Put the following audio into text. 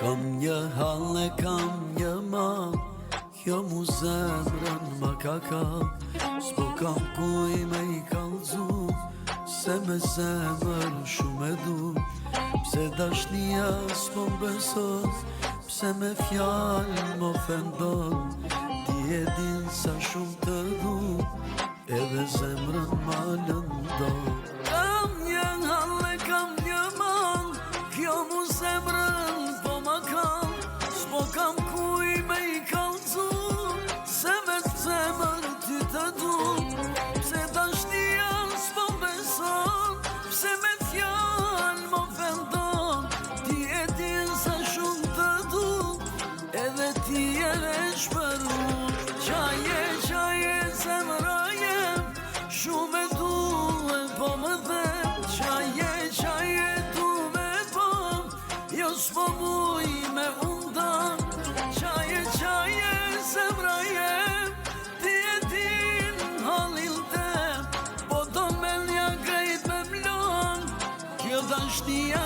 Kam një hall e kam një mal, kjo mu zemrën ma ka kall. S'po kam kuj me i kallzu, se me zemër shumë e du. Pse dashnia s'po m'beson, pse me fjallë m'ofendon. Ti e din sa shumë të du, edhe zemrën ma lëndon. Kam një hall e kam një mal, kjo mu zemrën po ma kall. S'po kam kuj me i kallzu, se me zemër ty të du. Pse dashnia s'po m'beson, pse me fjallë m'ofendon. Ti e din sa shumë të du, edhe ti e veç për unë. Qaje zemra jem, shumë e du e po më dhe. Qaje du me po, jo s'po muj me undan. Qaje zemra jem, ti e din halin tem. Po do me nja grejt me mlon, kjo dashnia